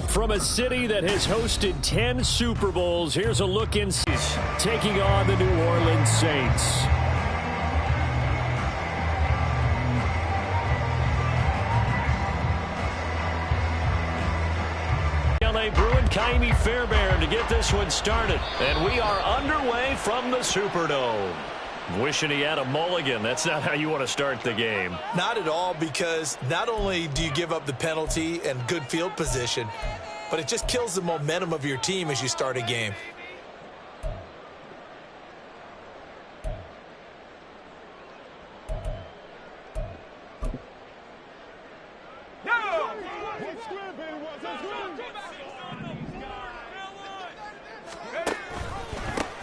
From a city that has hosted 10 Super Bowls, here's a look inside, taking on the New Orleans Saints. LA Bruin, Kaimi Fairbairn to get this one started. And we are underway from the Superdome. Wishing he had a mulligan. That's not how you want to start the game. Not at all, because not only do you give up the penalty and good field position, but it just kills the momentum of your team as you start a game.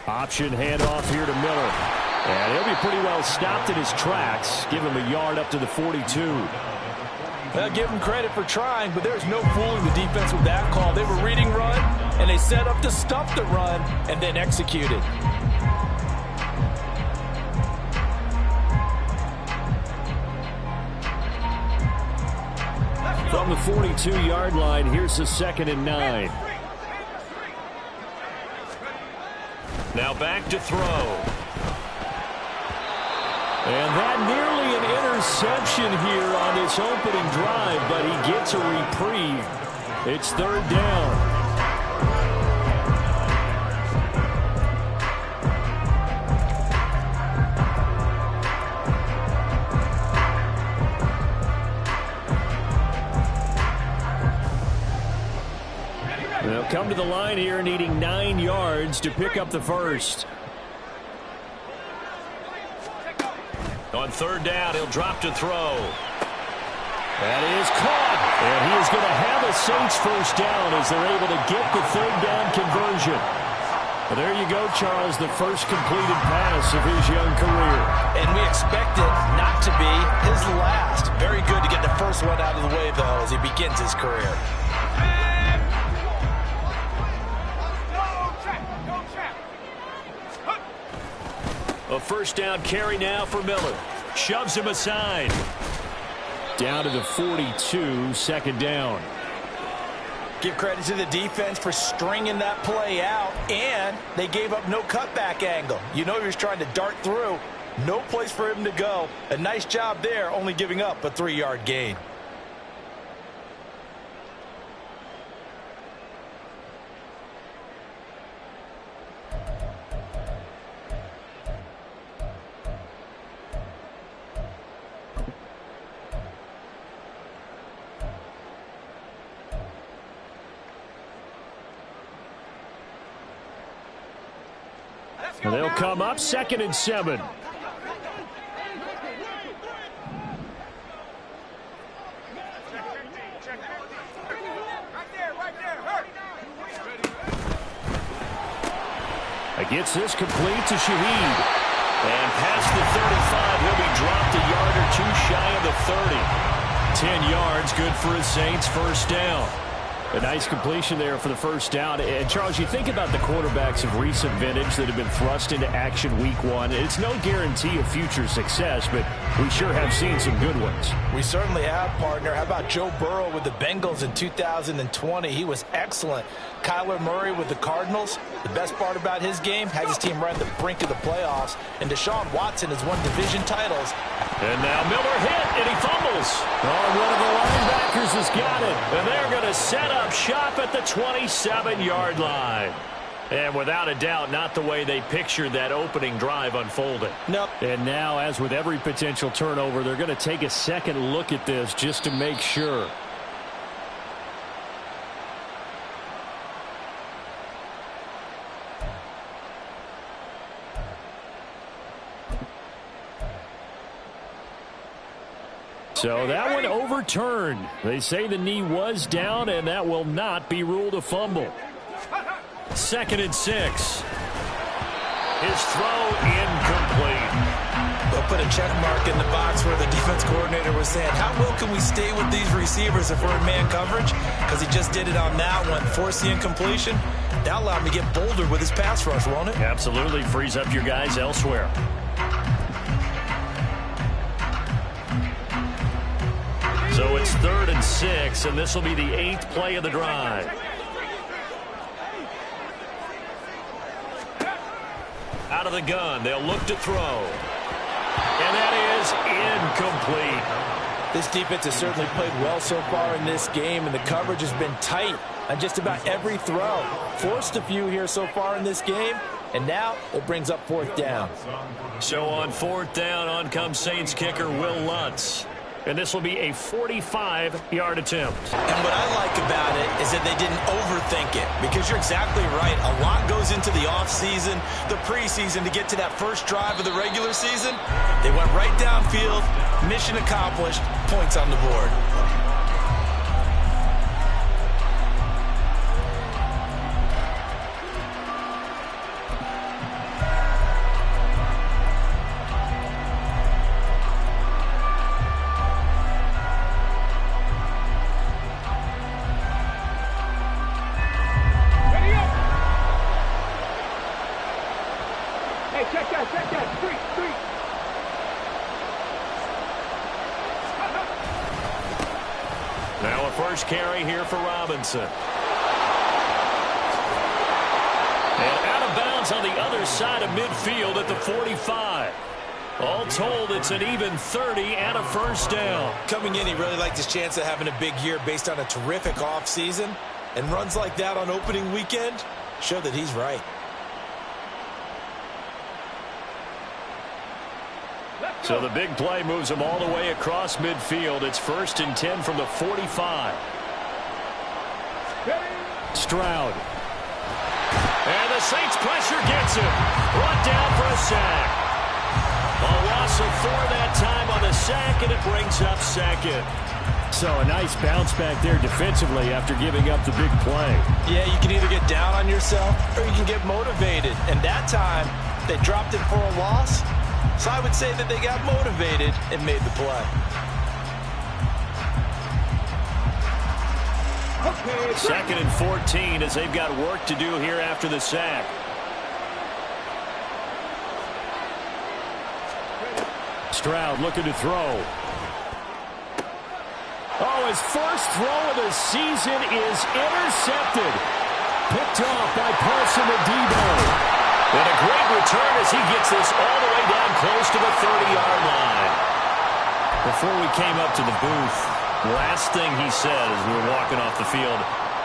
Option handoff here to Miller. And he'll be pretty well stopped in his tracks. Give him a yard up to the 42. Well, give him credit for trying, but there's no fooling the defense with that call. They were reading run, and they set up to stuff the run and then executed. From the 42-yard line, here's the 2nd and 9. Now back to throw. And that nearly an interception here on this opening drive, but he gets a reprieve. It's 3rd down. They'll come to the line here needing 9 yards to pick up the first. On 3rd down, he'll drop to throw. That is caught. And he is going to have a Saints first down as they're able to get the 3rd down conversion. Well, there you go, Charles, the first completed pass of his young career. And we expect it not to be his last. Very good to get the first one out of the way, though, as he begins his career. A first down carry now for Miller. Shoves him aside. Down to the 42, 2nd down. Give credit to the defense for stringing that play out, and they gave up no cutback angle. You know he was trying to dart through. No place for him to go. A nice job there, only giving up a 3-yard gain. And they'll come up 2nd and 7. Gets this complete to Shaheed. And past the 35, he'll be dropped a yard or 2 shy of the 30. 10 yards, good for his Saints first down. A nice completion there for the first down. And, Charles, you think about the quarterbacks of recent vintage that have been thrust into action week 1. It's no guarantee of future success, but we sure have seen some good ones. We certainly have, partner. How about Joe Burrow with the Bengals in 2020? He was excellent. Kyler Murray with the Cardinals. The best part about his game, has his team right on the brink of the playoffs. And Deshaun Watson has won division titles. And now Miller hit, and he fumbles. Oh, one of the linebackers has got it. And they're going to set up shop at the 27-yard line. And without a doubt, not the way they pictured that opening drive unfolding. No. And now, as with every potential turnover, they're going to take a second look at this just to make sure. So that one overturned. They say the knee was down, and that will not be ruled a fumble. 2nd and 6. His throw incomplete. They'll put a check mark in the box where the defense coordinator was saying, how well can we stay with these receivers if we're in man coverage? Because he just did it on that one. Force the incompletion. That'll allow him to get bolder with his pass rush, won't it? Absolutely. Frees up your guys elsewhere. So it's 3rd and 6, and this will be the 8th play of the drive. Out of the gun, they'll look to throw. And that is incomplete. This defense has certainly played well so far in this game, and the coverage has been tight on just about every throw. Forced a few here so far in this game, and now it brings up 4th down. So on 4th down, on comes Saints kicker Will Lutz. And this will be a 45-yard attempt. And what I like about it is that they didn't overthink it, because you're exactly right. A lot goes into the offseason, the preseason, to get to that first drive of the regular season. They went right downfield, mission accomplished, points on the board. Now a first carry here for Robinson. And out of bounds on the other side of midfield at the 45. All told, it's an even 30 and a first down. Coming in, he really liked his chance of having a big year based on a terrific offseason. And runs like that on opening weekend show that he's right. So the big play moves him all the way across midfield. It's 1st and 10 from the 45. Stroud. And the Saints pressure gets him. Brought down for a sack. A loss of 4 that time on the sack, and it brings up 2nd. So a nice bounce back there defensively after giving up the big play. Yeah, you can either get down on yourself or you can get motivated. And that time, they dropped it for a loss. So I would say that they got motivated and made the play. 2nd and 14 as they've got work to do here after the sack. Stroud looking to throw. Oh, his first throw of the season is intercepted. Picked off by Paulson Adebo. And a great return as he gets this all the way down close to the 30-yard line. Before we came up to the booth, last thing he said as we were walking off the field,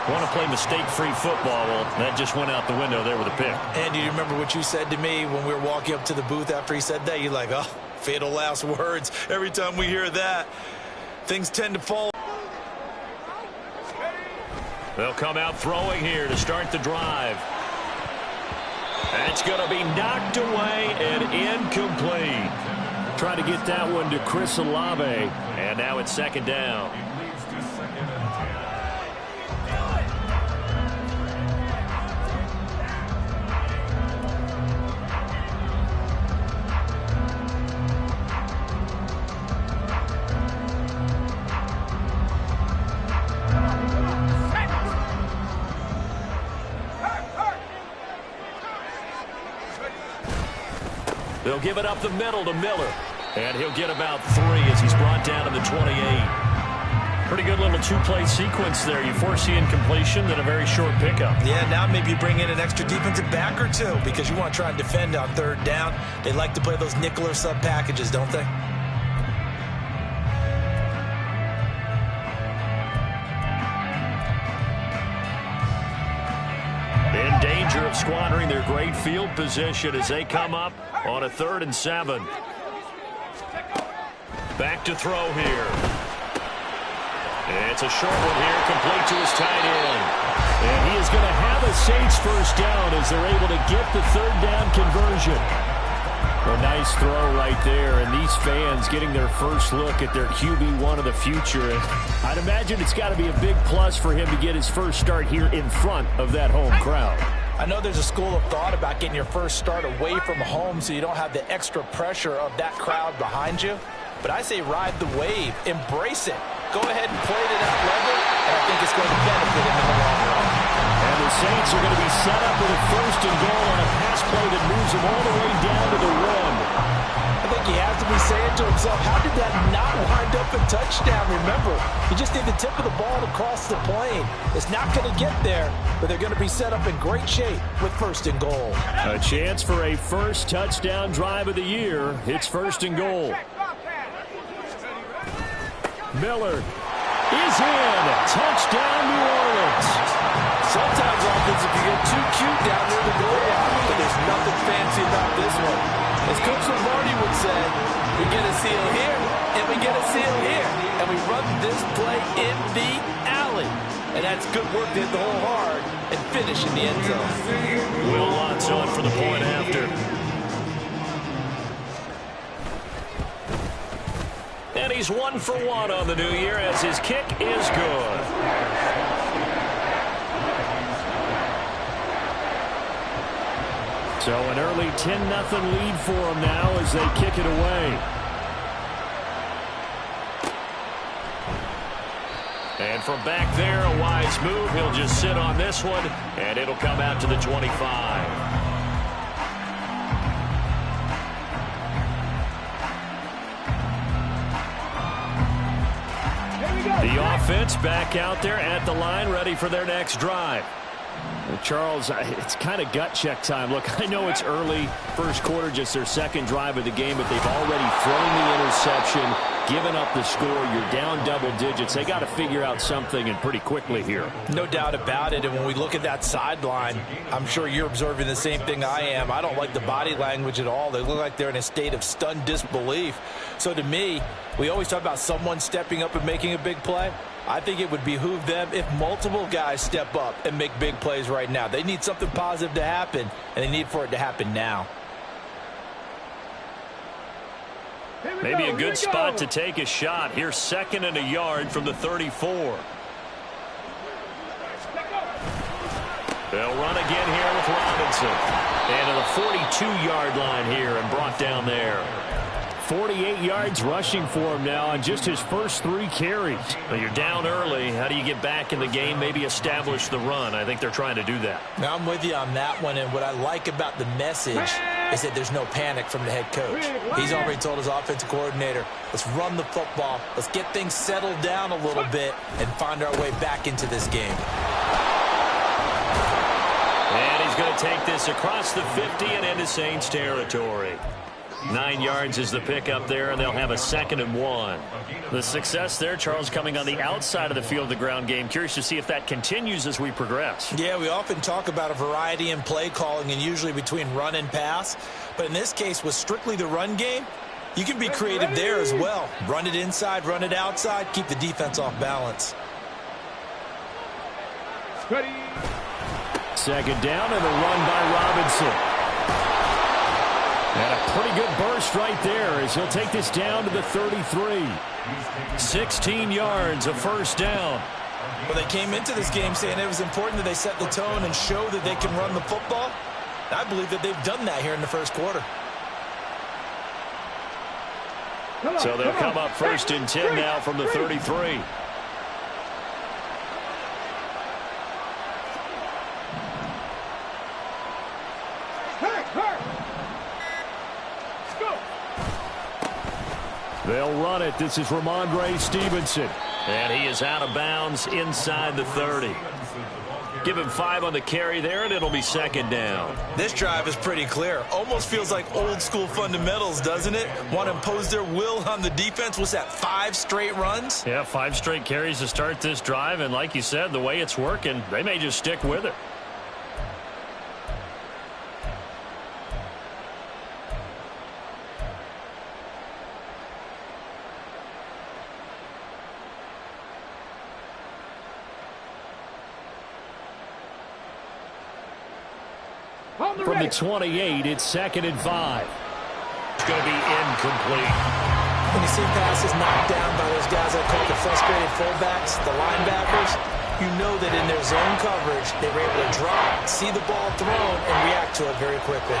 want to play mistake-free football. Well, that just went out the window there with a pick. And do you remember what you said to me when we were walking up to the booth after he said that? You're like, oh, fatal last words. Every time we hear that, things tend to fall. They'll come out throwing here to start the drive. That's going to be knocked away and incomplete. Trying to get that one to Chris Olave. And now it's 2nd down. They'll give it up the middle to Miller. And he'll get about 3 as he's brought down to the 28. Pretty good little 2-play sequence there. You foresee incompletion, then a very short pickup. Yeah, now maybe you bring in an extra defensive back or 2 because you want to try and defend on 3rd down. They like to play those nickel or sub packages, don't they? In danger of squandering their great field position as they come up on a 3rd and 7. Back to throw here. It's a short one here, complete to his tight end. And he is going to have a Saints first down as they're able to get the 3rd down conversion. A nice throw right there, and these fans getting their first look at their QB1 of the future. And I'd imagine it's got to be a big plus for him to get his first start here in front of that home crowd. I know there's a school of thought about getting your first start away from home so you don't have the extra pressure of that crowd behind you. But I say ride the wave, embrace it. Go ahead and play to that level, and I think it's going to benefit him in the long run. And the Saints are going to be set up with a 1st and goal on a pass play that moves them all the way down to the 1. I think he has to be saying said to himself, how did that not wind up a touchdown? Remember, you just need the tip of the ball to cross the plane. It's not going to get there, but they're going to be set up in great shape with 1st and goal. A chance for a first touchdown drive of the year. It's 1st and goal. Miller is in. Touchdown, New Orleans. Sometimes offense, if you get too cute down near the goal line, but there's nothing fancy about this one. As Coach Lombardi would say, we get a seal here, and we get a seal here, and we run this play in the alley. And that's good work to hit the hole hard and finish in the end zone. Will Lutz on for the point after. And he's 1 for 1 on the new year as his kick is good. So an early 10-0 lead for them now as they kick it away. And from back there, a wise move. He'll just sit on this one, and it'll come out to the 25. The offense back out there at the line, ready for their next drive. Charles, it's kind of gut check time. Look, I know it's early, first quarter, just their second drive of the game, but they've already thrown the interception, given up the score. You're down double digits. They got to figure out something, and pretty quickly here. No doubt about it. And when we look at that sideline, I'm sure you're observing the same thing I am. I don't like the body language at all. They look like they're in a state of stunned disbelief. So to me, we always talk about someone stepping up and making a big play. I think it would behoove them if multiple guys step up and make big plays right now. They need something positive to happen, and they need for it to happen now. Maybe a good spot to take a shot. Here's 2nd and a yard from the 34. They'll run again here with Robinson. And to the 42-yard line here and brought down there. 48 yards rushing for him now on just his first 3 carries. But you're down early. How do you get back in the game, maybe establish the run? I think they're trying to do that. Now, I'm with you on that one, and what I like about the message is that there's no panic from the head coach. He's already told his offensive coordinator, let's run the football, let's get things settled down a little bit and find our way back into this game. And he's going to take this across the 50 and into Saints territory. 9 yards is the pickup there, and they'll have a 2nd and 1. The success there, Charles, coming on the outside of the field, the ground game. Curious to see if that continues as we progress. Yeah, we often talk about a variety in play calling and usually between run and pass. But in this case, with strictly the run game, you can be creative there as well. Run it inside, run it outside, keep the defense off balance. Ready. 2nd down and a run by Robinson. And a pretty good burst right there as he'll take this down to the 33. 16 yards, a 1st down. Well, they came into this game saying it was important that they set the tone and show that they can run the football. I believe that they've done that here in the first quarter. So they'll come up 1st and 10 now from the 33. They'll run it. This is Ramondre Stevenson. And he is out of bounds inside the 30. Give him 5 on the carry there, and it'll be 2nd down. This drive is pretty clear. Almost feels like old school fundamentals, doesn't it? Want to impose their will on the defense. What's that, 5 straight runs? Yeah, 5 straight carries to start this drive. And like you said, the way it's working, they may just stick with it. From the 28, it's 2nd and 5. It's going to be incomplete. When you see passes knocked down by those guys I call the frustrated fullbacks, the linebackers, you know that in their zone coverage, they were able to drop, see the ball thrown, and react to it very quickly.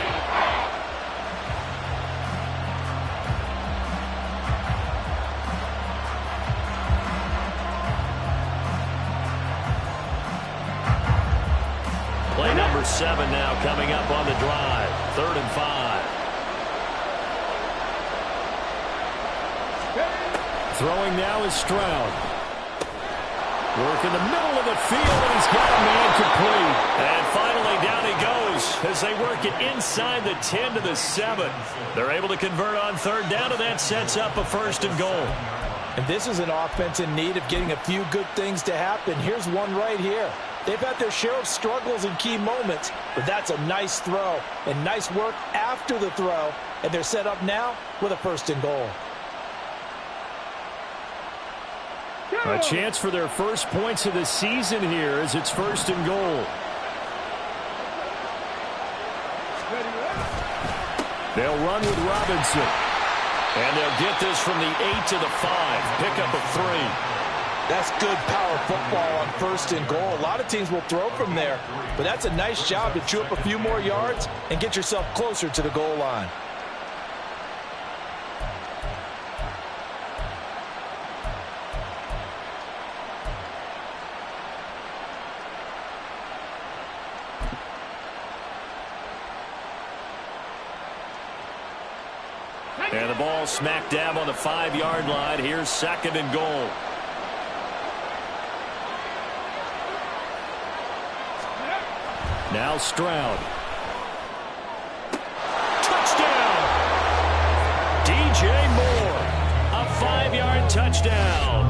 Play number 7 now coming up on the drive. 3rd and 5. Throwing now is Stroud. Work in the middle of the field, and he's got a man complete. And finally, down he goes as they work it inside the 10 to the 7. They're able to convert on third down, and that sets up a 1st and goal. And this is an offense in need of getting a few good things to happen. Here's one right here. They've had their share of struggles in key moments, but that's a nice throw and nice work after the throw. And they're set up now with a 1st and goal. A chance for their first points of the season here as it's 1st and goal. They'll run with Robinson. And they'll get this from the 8 to the 5. Pick up a 3. That's good power football on 1st and goal. A lot of teams will throw from there, but that's a nice job to chew up a few more yards and get yourself closer to the goal line. And the ball smack dab on the 5-yard line. Here's 2nd and goal. Now Stroud. Touchdown! DJ Moore. A 5-yard touchdown.